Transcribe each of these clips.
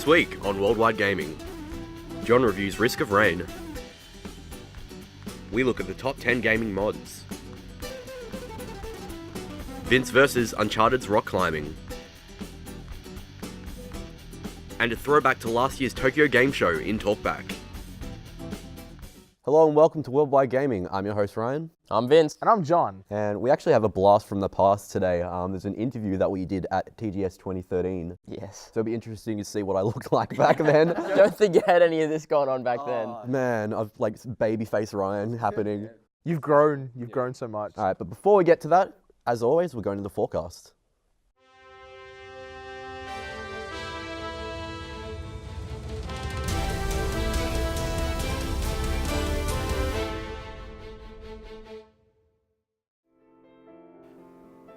This week on Worldwide Gaming, John reviews Risk of Rain. We look at the top 10 gaming mods. Vince versus Uncharted's rock climbing. And a throwback to last year's Tokyo Game Show in Talkback. Hello and welcome to Worldwide Gaming. I'm your host Ryan. I'm Vince. And I'm John. And we actually have a blast from the past today. There's an interview that we did at TGS 2013. Yes. So it'll be interesting to see what I looked like back then. Don't think you had any of this going on back then. Man, I've like babyface Ryan happening. You've grown so much. All right, but before we get to that, as always, we're going to the forecast.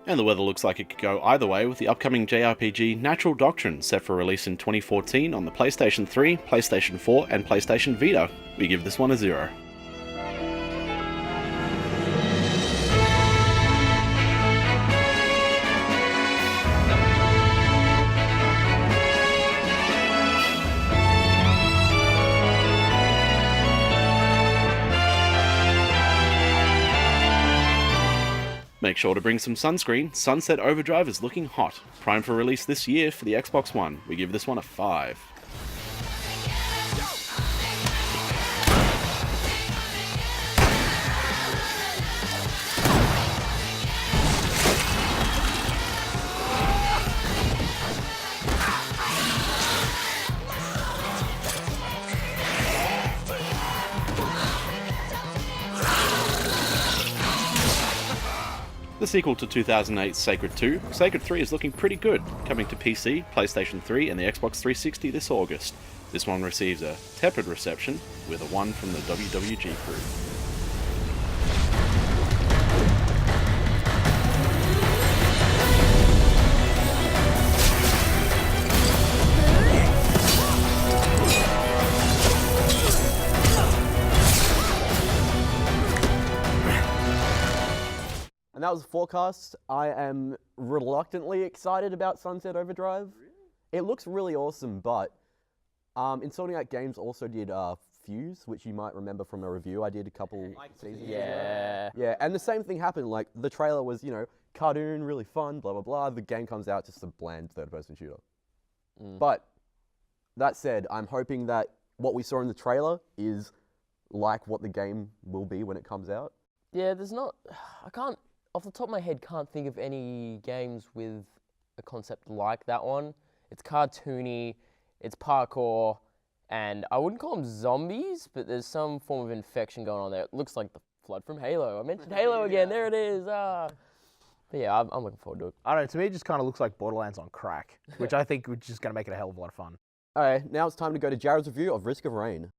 And the weather looks like it could go either way with the upcoming JRPG Natural Doctrine set for release in 2014 on the PlayStation 3, PlayStation 4 and PlayStation Vita. We give this one a 0. Make sure to bring some sunscreen. Sunset Overdrive is looking hot. Primed for release this year for the Xbox One. We give this one a 5. The sequel to 2008's Sacred 2, Sacred 3 is looking pretty good, coming to PC, PlayStation 3 and the Xbox 360 this August. This one receives a tepid reception, with a 1 from the WWG crew. And that was the forecast. I am reluctantly excited about Sunset Overdrive. Really? It looks really awesome, but Insulting Out Games also did Fuse, which you might remember from a review I did a couple seasons ago. Yeah, and the same thing happened. Like, the trailer was, cartoon, really fun, blah, blah, blah. The game comes out, just a bland third-person shooter. But, that said, I'm hoping that what we saw in the trailer is like what the game will be when it comes out. Yeah, off the top of my head, can't think of any games with a concept like that one. It's cartoony, it's parkour, and I wouldn't call them zombies, but there's some form of infection going on there. It looks like the Flood from Halo. I mentioned Halo again, there it is. But yeah, I'm looking forward to it. I don't know, to me it just kind of looks like Borderlands on crack, which I think is just going to make it a hell of a lot of fun. Alright, now it's time to go to Jared's review of Risk of Rain.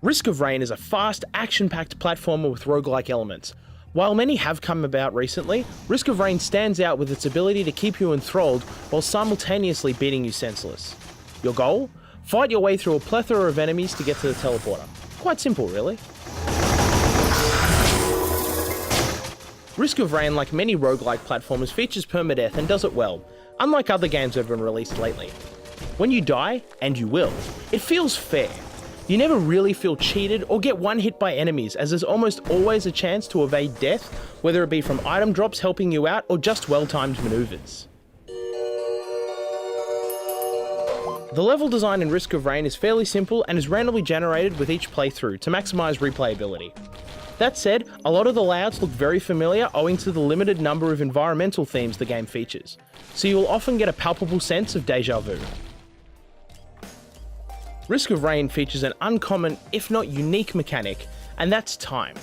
Risk of Rain is a fast, action-packed platformer with roguelike elements. While many have come about recently, Risk of Rain stands out with its ability to keep you enthralled while simultaneously beating you senseless. Your goal? Fight your way through a plethora of enemies to get to the teleporter. Quite simple, really. Risk of Rain, like many roguelike platformers, features permadeath and does it well, unlike other games that have been released lately. When you die, and you will, it feels fair. You never really feel cheated or get one hit by enemies, as there's almost always a chance to evade death, whether it be from item drops helping you out or just well-timed maneuvers. The level design in Risk of Rain is fairly simple and is randomly generated with each playthrough to maximise replayability. That said, a lot of the layouts look very familiar owing to the limited number of environmental themes the game features, so you will often get a palpable sense of deja vu. Risk of Rain features an uncommon, if not unique mechanic, and that's time.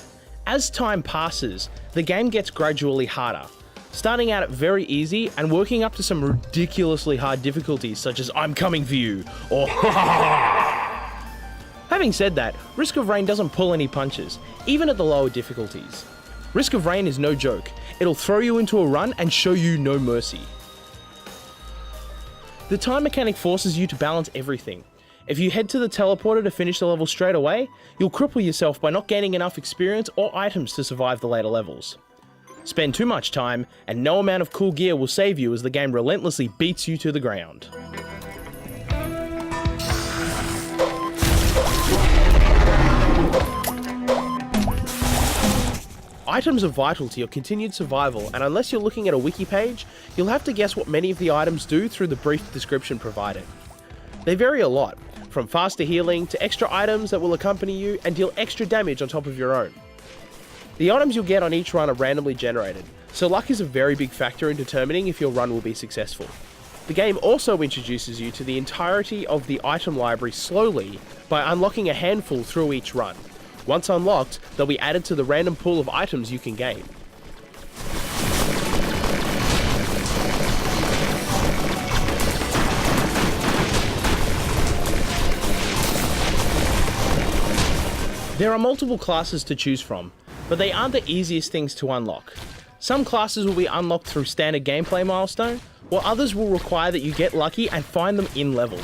As time passes, the game gets gradually harder, starting out at very easy and working up to some ridiculously hard difficulties such as I'm coming for you or Having said that, Risk of Rain doesn't pull any punches, even at the lower difficulties. Risk of Rain is no joke. It'll throw you into a run and show you no mercy. The time mechanic forces you to balance everything. If you head to the teleporter to finish the level straight away, you'll cripple yourself by not gaining enough experience or items to survive the later levels. Spend too much time, and no amount of cool gear will save you as the game relentlessly beats you to the ground. Items are vital to your continued survival, and unless you're looking at a wiki page, you'll have to guess what many of the items do through the brief description provided. They vary a lot, from faster healing to extra items that will accompany you and deal extra damage on top of your own. The items you'll get on each run are randomly generated, so luck is a very big factor in determining if your run will be successful. The game also introduces you to the entirety of the item library slowly by unlocking a handful through each run. Once unlocked, they'll be added to the random pool of items you can gain. There are multiple classes to choose from, but they aren't the easiest things to unlock. Some classes will be unlocked through standard gameplay milestone, while others will require that you get lucky and find them in level.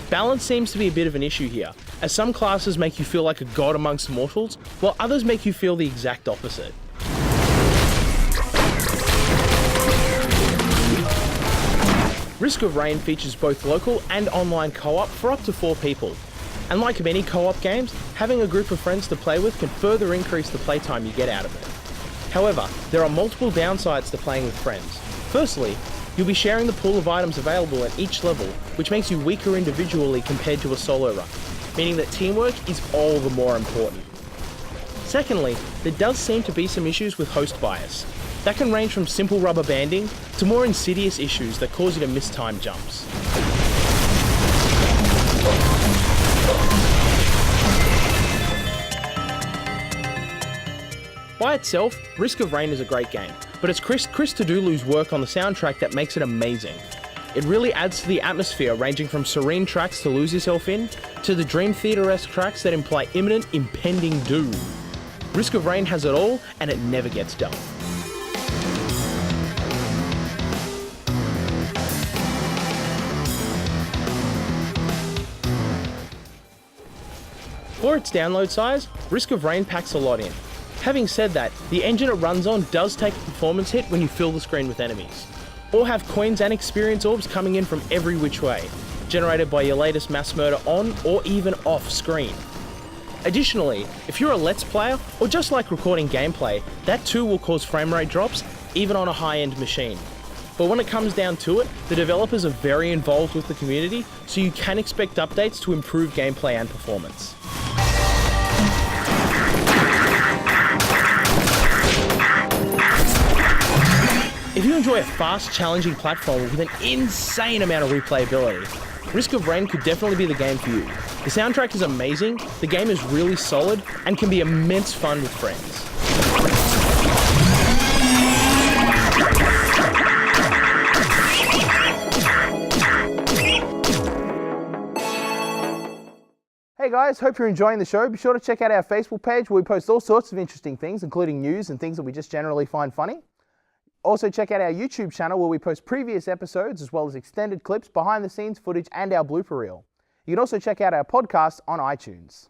Balance seems to be a bit of an issue here, as some classes make you feel like a god amongst mortals, while others make you feel the exact opposite. Risk of Rain features both local and online co-op for up to 4 people. And like many co-op games, having a group of friends to play with can further increase the playtime you get out of it. However, there are multiple downsides to playing with friends. Firstly, you'll be sharing the pool of items available at each level, which makes you weaker individually compared to a solo run, meaning that teamwork is all the more important. Secondly, there does seem to be some issues with host bias. That can range from simple rubber banding to more insidious issues that cause you to miss time jumps. By itself, Risk of Rain is a great game, but it's Chris Tadulu's work on the soundtrack that makes it amazing. It really adds to the atmosphere, ranging from serene tracks to lose yourself in, to the Dream Theater-esque tracks that imply imminent, impending doom. Risk of Rain has it all, and it never gets dull. For its download size, Risk of Rain packs a lot in. Having said that, the engine it runs on does take a performance hit when you fill the screen with enemies, or have coins and experience orbs coming in from every which way, generated by your latest mass murder on or even off screen. Additionally, if you're a Let's Player, or just like recording gameplay, that too will cause frame rate drops, even on a high-end machine. But when it comes down to it, the developers are very involved with the community, so you can expect updates to improve gameplay and performance. If you enjoy a fast, challenging platform with an insane amount of replayability, Risk of Rain could definitely be the game for you. The soundtrack is amazing, the game is really solid, and can be immense fun with friends. Hey guys, hope you're enjoying the show. Be sure to check out our Facebook page where we post all sorts of interesting things, including news and things that we just generally find funny. Also check out our YouTube channel where we post previous episodes as well as extended clips, behind the scenes footage and our blooper reel. You can also check out our podcast on iTunes.